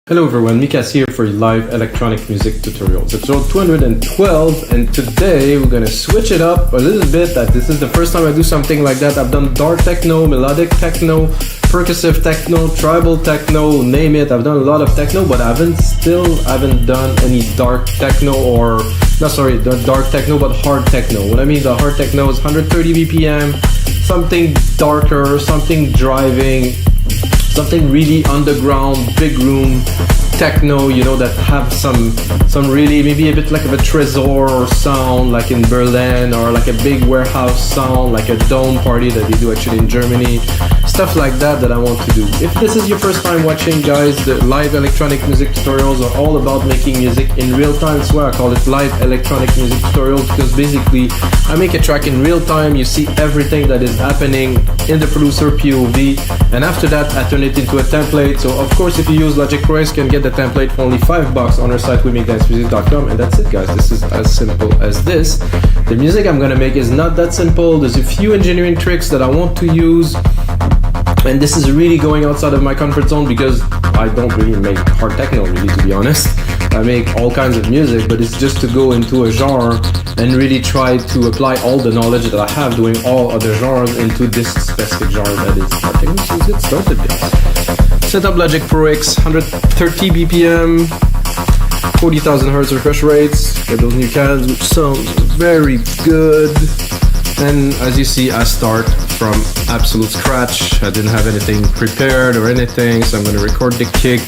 Hello everyone, Mikas here for live electronic music tutorials, episode 212, and today we're gonna switch it up a little bit. This is the first time I do something like that. I've done dark techno, melodic techno, percussive techno, tribal techno, name it. I've done a lot of techno, but I haven't done any dark techno dark techno, but hard techno. What I mean the hard techno is 130 BPM, something darker, something driving, something really underground, big room techno, you know, that have some really, maybe a bit like of a Trésor sound, like in Berlin, or like a big warehouse sound, like a dome party that they do actually in Germany, stuff like that I want to do. If this is your first time watching, guys, the live electronic music tutorials are all about making music in real time. That's why I call it live electronic music tutorials, because basically I make a track in real time. You see everything that is happening in the producer POV, and after that I turn it into a template. So of course, if you use Logic Pro, you can get the template for only $5 on our site, weMakeDanceMusic.com, and that's it, guys. This is as simple as this. The music I'm gonna make is not that simple. There's a few engineering tricks that I want to use, and this is really going outside of my comfort zone because I don't really make hard techno, really, to be honest. I make all kinds of music, but it's just to go into a genre and really try to apply all the knowledge that I have doing all other genres into this specific genre that is hard techno. So let's get started, guys. Set up Logic Pro X, 130 BPM, 40,000 Hz refresh rates. Get those new cans, which sounds very good. And as you see, I start from absolute scratch. I didn't have anything prepared or anything, so I'm going to record the kick,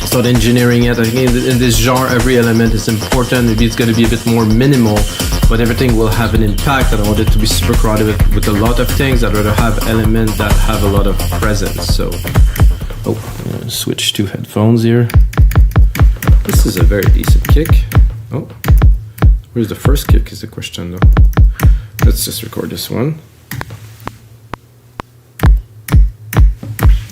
start engineering it. I think in this genre, every element is important. Maybe it's going to be a bit more minimal, but everything will have an impact. I don't want it to be super crowded with a lot of things. I'd rather have elements that have a lot of presence. So, I'm going to switch to headphones here. This is a very decent kick. Oh, where's the first kick is the question though. Let's just record this one.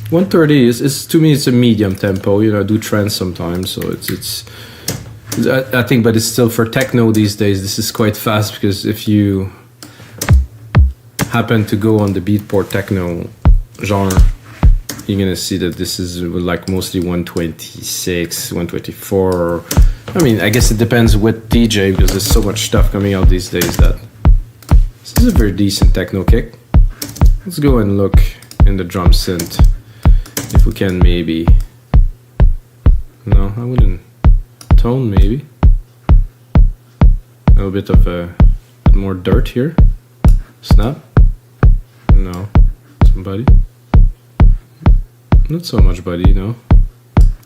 130 is to me, it's a medium tempo. You know, I do trance sometimes, so it's I think, but it's still for techno these days. This is quite fast, because if you happen to go on the beatport techno genre, you're gonna see that this is like mostly 126, 124. I mean, I guess it depends what DJ, because there's so much stuff coming out these days that this is a very decent techno kick. Let's go and look in the drum synth if we can maybe. No, I wouldn't. Tone maybe. A little bit of a more dirt here. Snap. No. Somebody. Not so much body, no.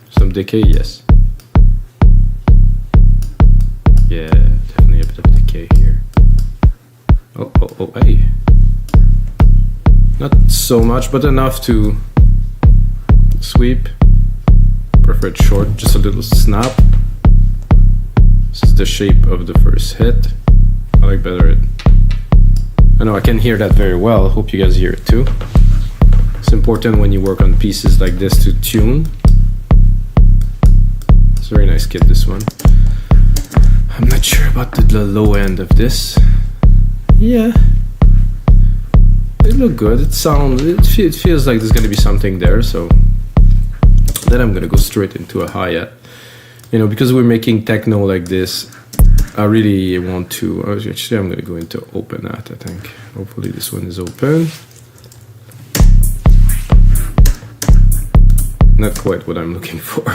Some decay, yes. Yeah, definitely a bit of decay here. Oh, hey. Not so much, but enough to sweep. Prefer it short, just a little snap. This is the shape of the first hit. I like better it. I know I can hear that very well. I hope you guys hear it too. It's important when you work on pieces like this to tune. It's a very nice kit, this one. I'm not sure about the low end of this. Yeah, it looked good. It feels like there's gonna be something there. So then I'm gonna go straight into a hi-hat. You know, because we're making techno like this, I really want to. Actually, I'm gonna go into open hat. I think. Hopefully, this one is open. Not quite what I'm looking for.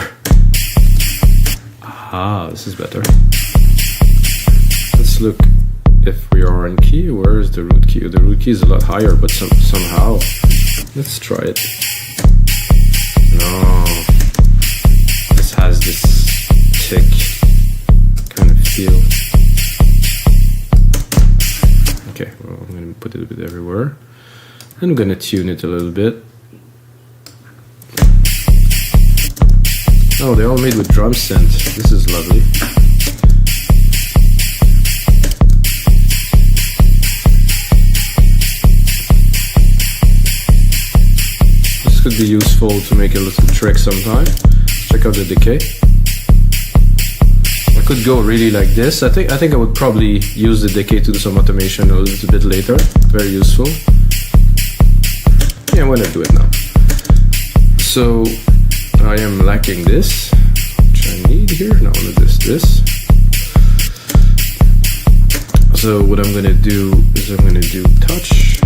Ah, this is better. Let's look. If we are on key, where is the root key? The root key is a lot higher, but somehow. Let's try it. No. This has this tick kind of feel. Okay, well, I'm going to put it a bit everywhere. I'm going to tune it a little bit. Oh, they're all made with drum synth. This is lovely. Could be useful to make a little trick sometime. Check out the decay. I could go really like this. I think I would probably use the decay to do some automation a little bit later. Very useful. Yeah, I'm gonna do it now. So I am lacking this, which I need here. Now this. So what I'm gonna do is I'm gonna do touch.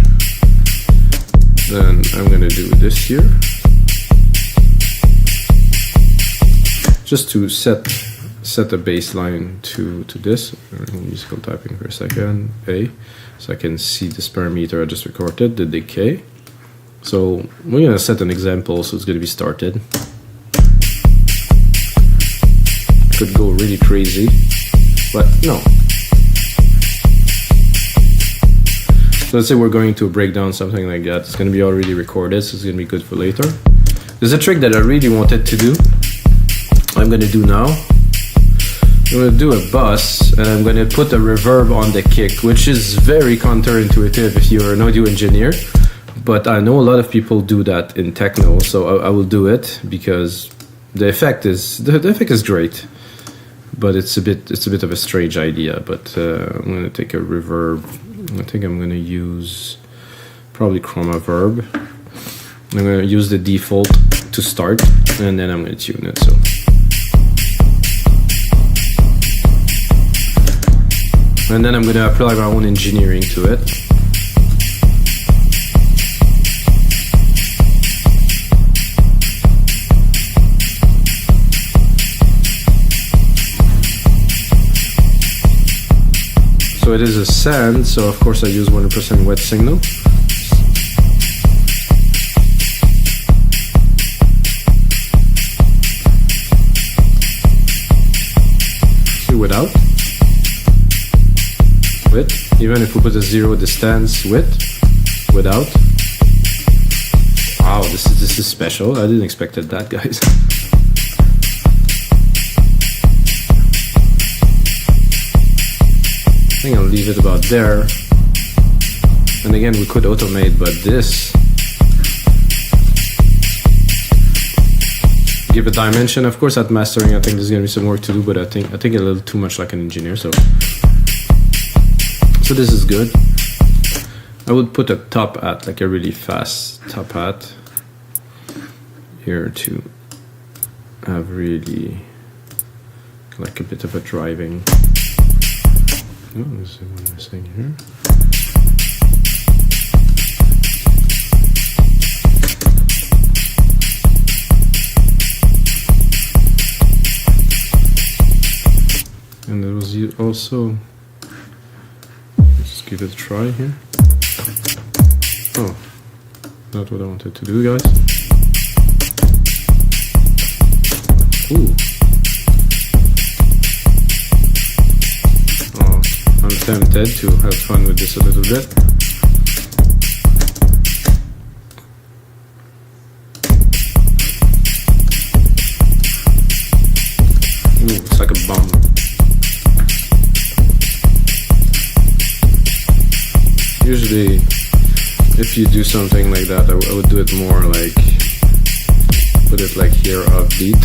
Then I'm gonna do this here. Just to set a baseline to this. Musical typing for a second. A. So I can see this parameter I just recorded, the decay. So we're gonna set an example, so it's gonna be started. Could go really crazy, but no. So let's say we're going to break down something like that. It's gonna be already recorded, so it's gonna be good for later. There's a trick that I really wanted to do. I'm gonna do now. I'm gonna do a bus, and I'm gonna put a reverb on the kick, which is very counterintuitive if you're an audio engineer. But I know a lot of people do that in techno, so I will do it because the effect is great, but it's a bit of a strange idea. But I'm gonna take a reverb. I think I'm gonna use probably chroma verb. I'm gonna use the default to start, and then I'm gonna tune it. So. And then I'm gonna apply my own engineering to it. So it is a sand, so of course I use 100% wet signal. See without. With, even if we put a 0 distance with, without. Wow, this is special. I didn't expect that, guys. I think I'll leave it about there. And again, we could automate, but this give a dimension. Of course, at mastering, I think there's gonna be some work to do, but I think a little too much like an engineer. So this is good. I would put a top hat, like a really fast top hat here to have really like a bit of a driving. Oh, there's one missing here. And there was also, let's give it a try here. Oh, not what I wanted to do, guys. Ooh. Oh, I'm tempted to have fun with this a little bit. Ooh, it's like a bomb. Usually, if you do something like that, I would do it more like, put it like here, upbeat.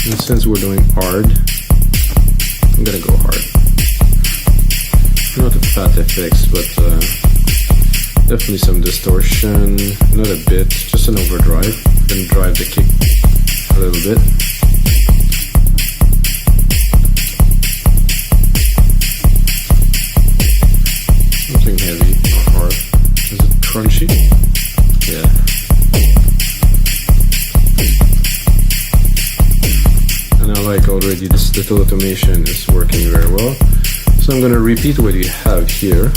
And since we're doing hard, I'm gonna go hard. Not a fat FX, but definitely some distortion, not a bit, just an overdrive. Then drive the kick a little bit. Something heavy or hard. Is it crunchy? Yeah. And I like already this little automation is working very well. So I'm going to repeat what we have here.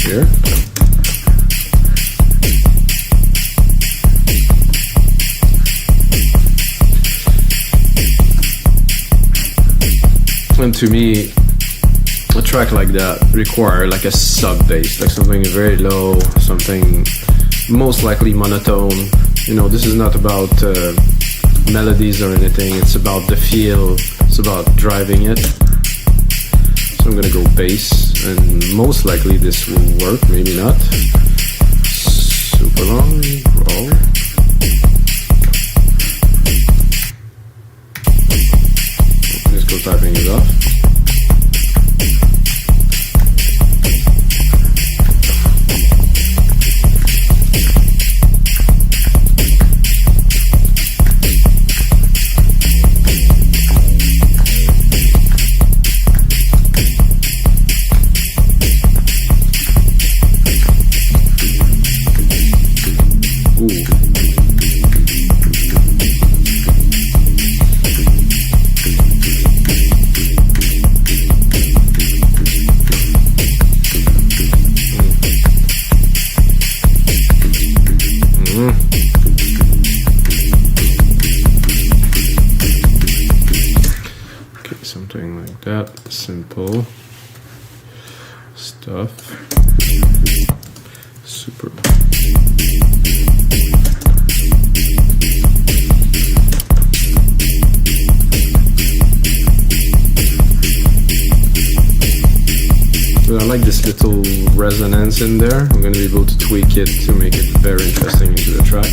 Here. And to me, a track like that requires like a sub bass, like something very low, something most likely monotone. You know, this is not about melodies or anything, it's about the feel, it's about driving it. So I'm gonna go bass, and most likely this will work, maybe not. Super long, roll. Let's go typing it off. simple stuff. Super. I like this little resonance in there. I'm going to be able to tweak it to make it very interesting into the track.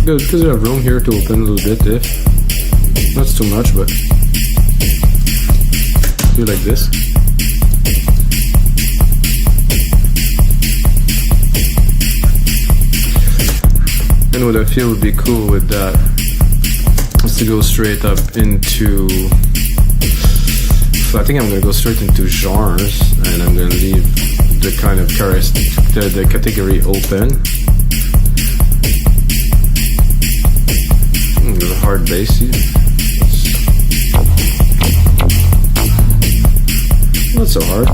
Good, because we have room here to open a little bit, if not too much, but do like this. And what I feel would be cool with that is to go straight up into, so I think I'm going to go straight into genres, and I'm going to leave the kind of the category open. There's a hard bass here. Not so hard.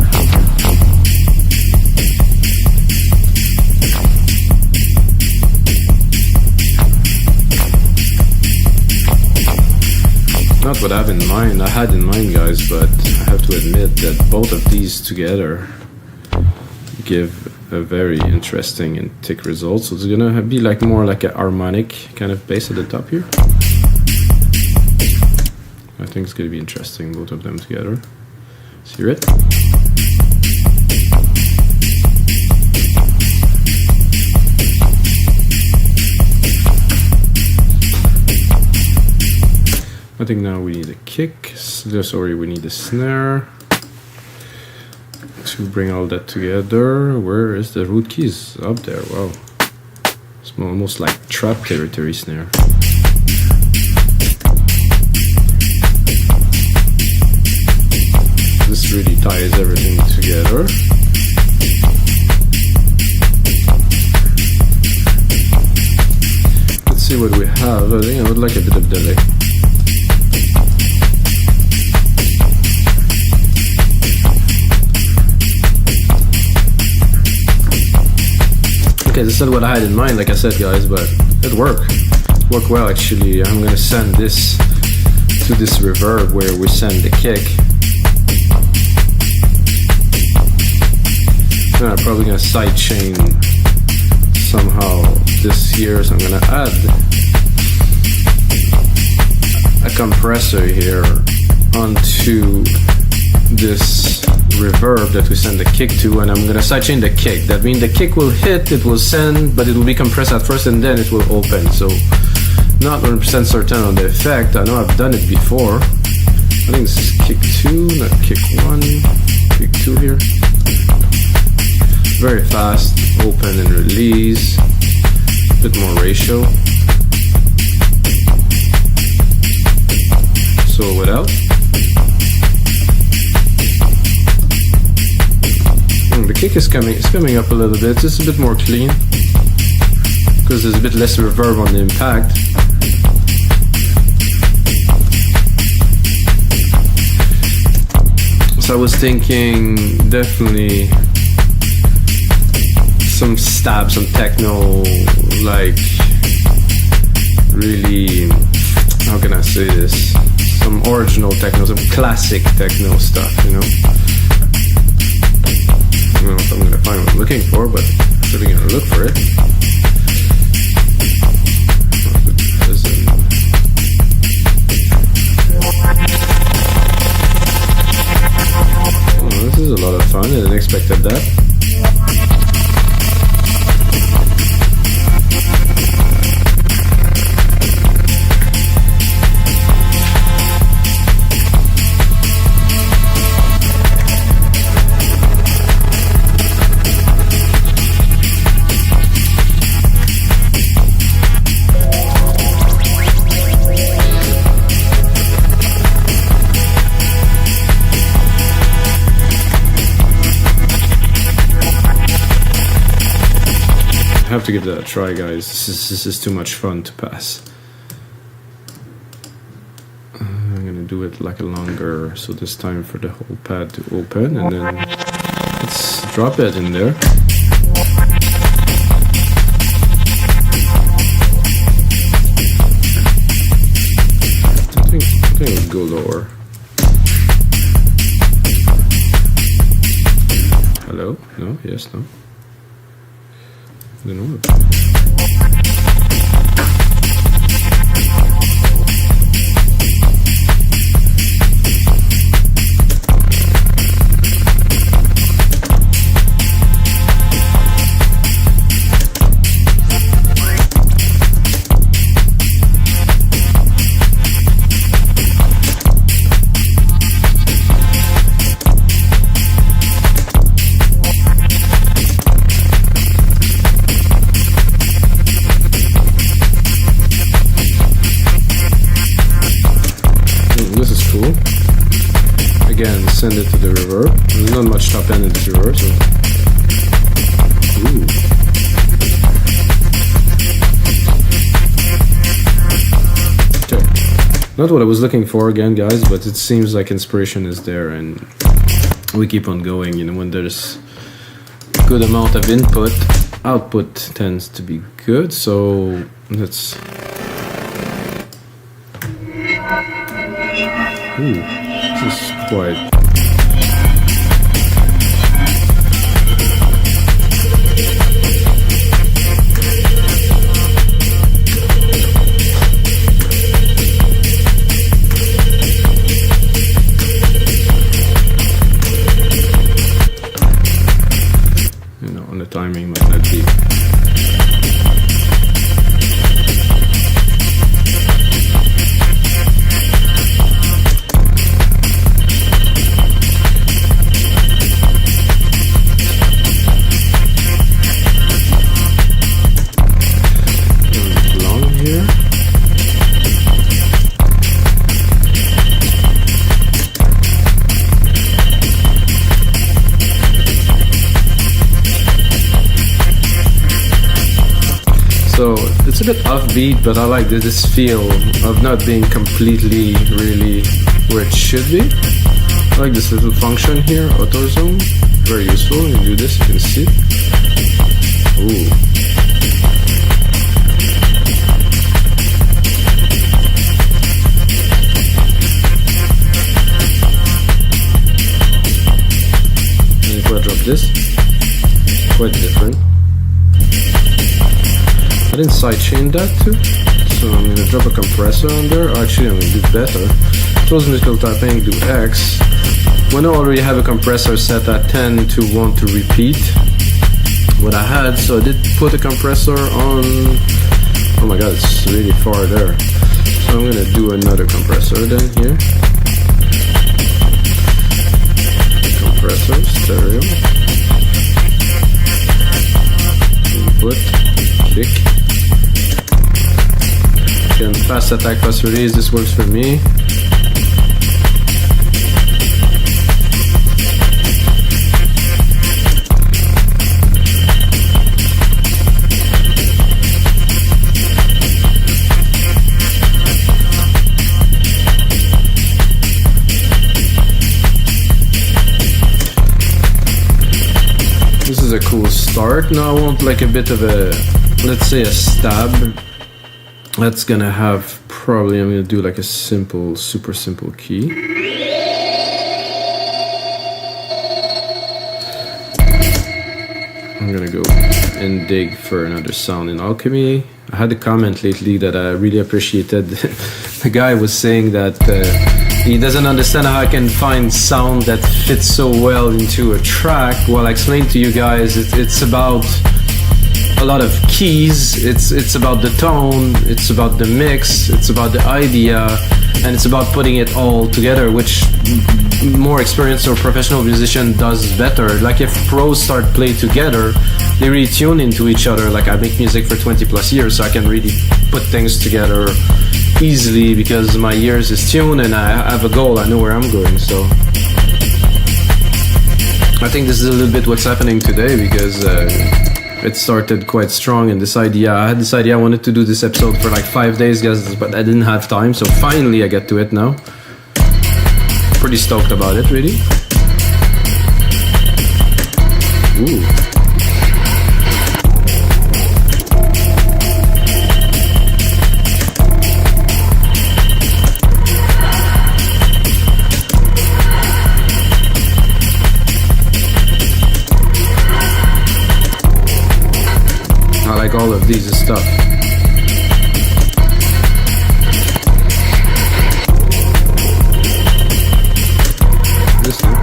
Not what I have in mind. I had in mind, guys, but I have to admit that both of these together give a very interesting and thick result. So it's gonna be like more like a harmonic kind of bass at the top here. I think it's gonna be interesting, both of them together. Let's hear it. I think now we need a kick. Sorry, we need a snare to bring all that together. Where is the root keys? Up there. Wow, it's almost like trap territory snare. This really ties everything together. Let's see what we have. I think I would like a bit of delay. Okay, this is not what I had in mind, like I said, guys, but it worked. It worked well, actually. I'm gonna send this to this reverb where we send the kick. And I'm probably gonna sidechain somehow this here, so I'm gonna add a compressor here onto this reverb that we send the kick to, and I'm gonna sidechain the kick. That means the kick will hit, it will send, but it will be compressed at first and then it will open. So not 100% certain on the effect. I know I've done it before. I think this is kick 2, not kick 1, kick 2 here. Very fast, open and release, a bit more ratio. So what else? The kick is coming up a little bit. It's a bit more clean because there's a bit less reverb on the impact. So I was thinking definitely some stabs on techno, like really, how can I say this? Some original techno, some classic techno stuff, you know? I don't know if I'm gonna find what I'm looking for, but I'm really gonna look for it. Oh, this is a lot of fun. I didn't expect that. have to give that a try, guys. This is too much fun to pass. I'm gonna do it like a longer, so this time for the whole pad to open, and then let's drop it in there. I think we'll go lower. Hello? No? Yes? No? I don't know. Again, send it to the reverb. There's not much top end in this reverb, so. Ooh. Okay. Not what I was looking for again, guys, but it seems like inspiration is there, and we keep on going. You know, when there's good amount of input, output tends to be good. So let's. Ooh. This is quite. You know, on the timing might not be. So it's a bit offbeat, but I like this feel of not being completely really where it should be. I like this little function here, auto zoom, very useful. When you do this, you can see. Ooh. And if I drop this, quite different. I didn't sidechain that too, so I'm gonna drop a compressor on there. Actually, I'm gonna do better. Close musical typing, do X. When I already have a compressor set, I tend to want to repeat what I had, so I did put a compressor on. Oh my god, it's really far there. So I'm gonna do another compressor then here. Compressor, stereo. Input, kick. Again, fast attack, fast release, this works for me. This is a cool start. Now I want like a bit of a, let's say a stab. That's gonna have probably, I'm gonna do like a simple, super simple key. I'm gonna go and dig for another sound in Alchemy. I had a comment lately that I really appreciated. The guy was saying that he doesn't understand how I can find sound that fits so well into a track. Well, I explained to you guys, it's about a lot of keys, it's about the tone, it's about the mix, it's about the idea, and it's about putting it all together, which more experienced or professional musician does better. Like if pros start play together, they really tune into each other. Like I make music for 20 plus years, so I can really put things together easily because my ears is tuned and I have a goal, I know where I'm going. So I think this is a little bit what's happening today, because it started quite strong, and I had this idea, I wanted to do this episode for like 5 days, guys, but I didn't have time, so finally I get to it now. Pretty stoked about it, really. Ooh. I like all of these stuff. This one.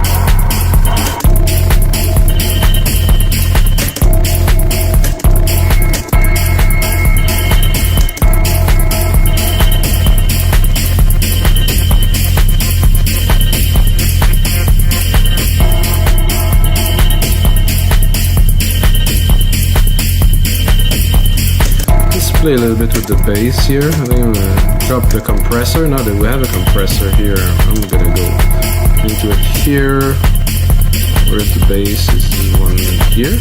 Play a little bit with the bass here. I think I'm gonna drop the compressor. Now that we have a compressor here, I'm gonna go into it here. Where's the bass? This is one here.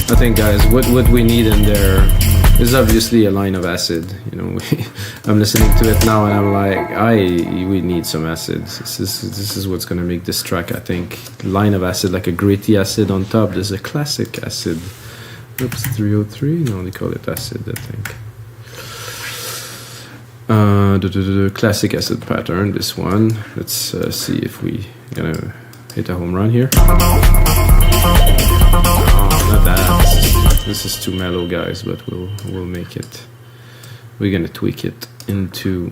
I think, guys, what we need in there is obviously a line of acid. You know, I'm listening to it now and I'm like, we need some acid. This is what's gonna make this track, I think. Line of acid, like a gritty acid on top. There's a classic acid. Oops, 303. No, they call it acid, I think. Classic acid pattern. This one. Let's see if we gonna hit a home run here. Oh, not that. This is too mellow, guys, but we'll make it. We're gonna tweak it into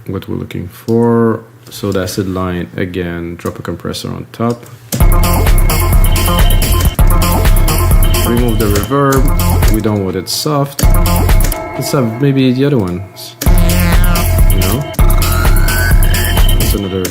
what we're looking for. So the acid line again. Drop a compressor on top. Remove the reverb. We don't want it soft. Let's have maybe the other ones. You know, it's another.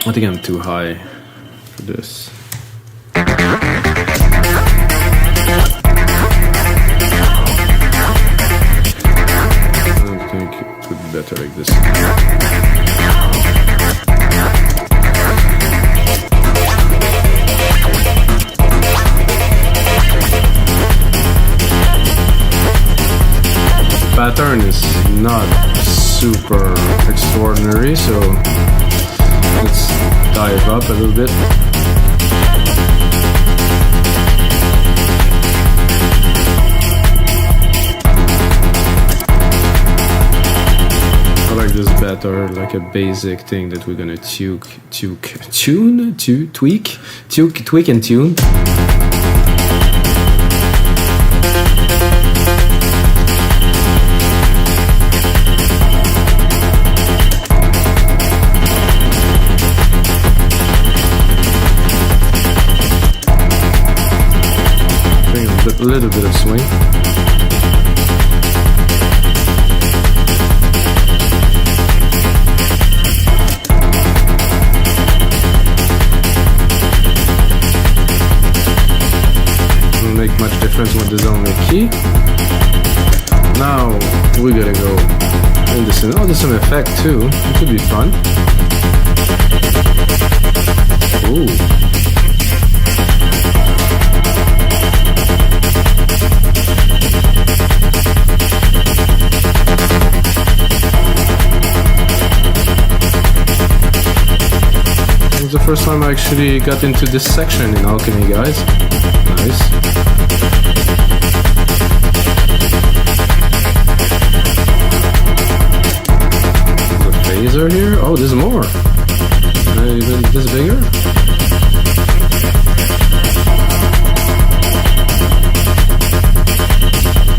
I think I'm too high for this. I don't think it would be better like this. The pattern is not super extraordinary, so let's dive up a little bit. I like this better, like a basic thing that we're gonna tweak and tune. A little bit of swing. Doesn't make much difference when there's only a key. Now we're gonna go in this. Oh, there's some effect too. It could be fun. Ooh. first time I actually got into this section in Alchemy, guys. Nice. There's a phaser here. Oh, there's more. Even this bigger?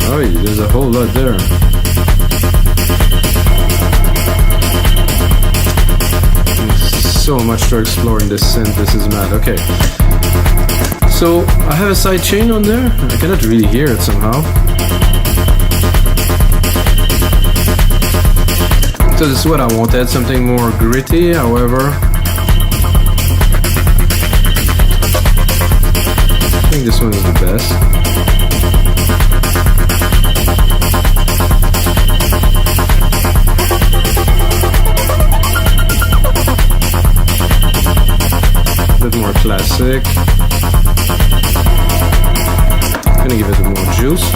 Oh, there's a whole lot there. So much to explore in this synth, this is mad. Okay. So, I have a side chain on there. I cannot really hear it somehow. So this is what I wanted, something more gritty, however. I think this one is the best. A bit more classic. Gonna give it a bit more juice.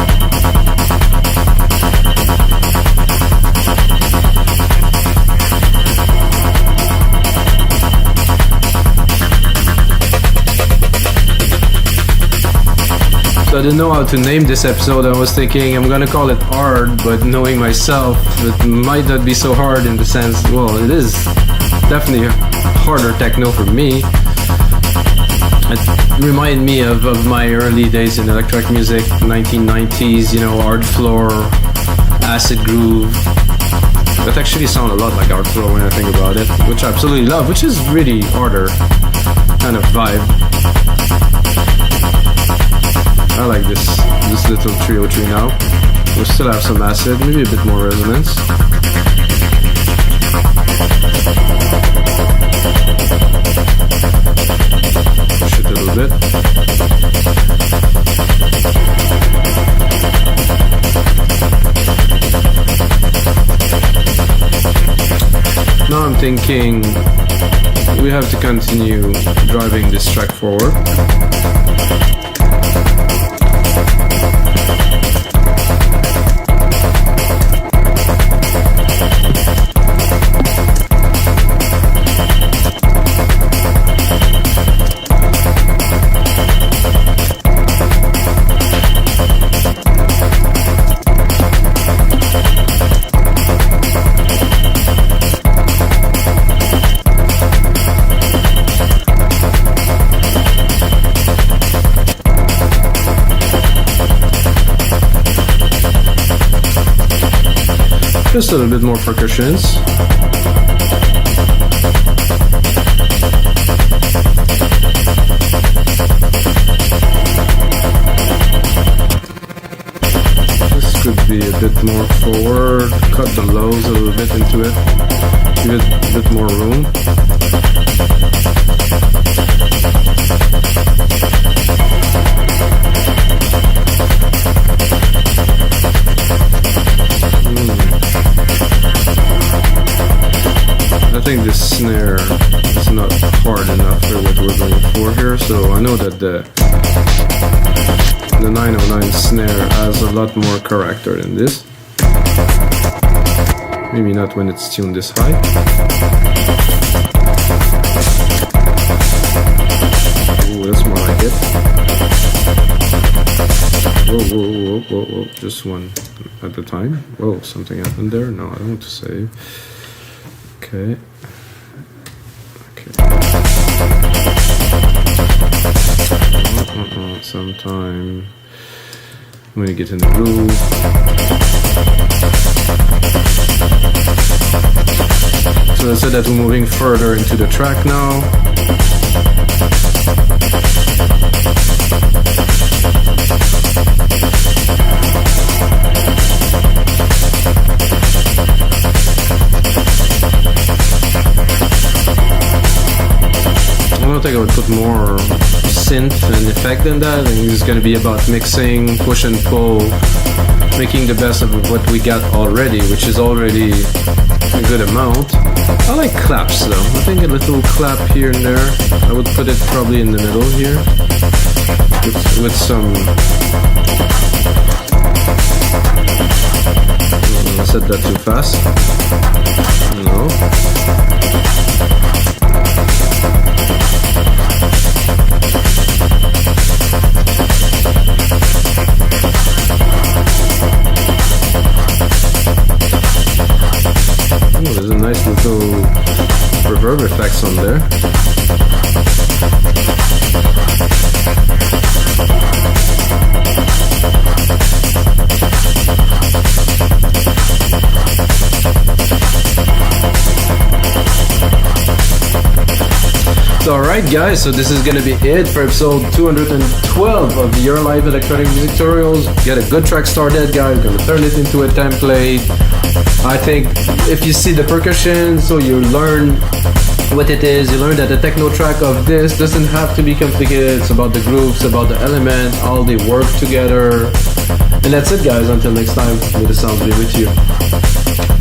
So I didn't know how to name this episode. I was thinking I'm gonna call it hard, but knowing myself, it might not be so hard in the sense, well, it is definitely harder techno for me. It reminded me of my early days in electronic music, 1990s, you know, hard floor, acid groove. That actually sound a lot like hard floor when I think about it, which I absolutely love, which is really harder kind of vibe. I like this little trio tree now. We still have some acid, maybe a bit more resonance. Push it a little bit. Now I'm thinking we have to continue driving this track forward. Just a little bit more percussions. This could be a bit more forward, cut the lows a little bit into it, give it a bit more room. I think this snare is not hard enough for what we're going for here, so I know that the 909 snare has a lot more character than this. Maybe not when it's tuned this high. Ooh, that's more like it. Whoa, just one at a time. Whoa, something happened there. No, I don't want to save. Okay. Sometime when you get in the groove. So I said that we're moving further into the track now. I don't think I would put more synth and effect than that. I think it's going to be about mixing, push and pull, making the best of what we got already, which is already a good amount. I like claps though. I think a little clap here and there. I would put it probably in the middle here with some... I said that too fast. No. nice little reverb effects on there. Alright guys, so this is gonna be it for episode 212 of Your Live Electronic Music Tutorials. Get a good track started, guys. Gonna turn it into a template. I think if you see the percussion, so you learn what it is, you learn that the techno track of this doesn't have to be complicated. It's about the groups, about the element, how they work together. And that's it guys, until next time, may the sound be with you.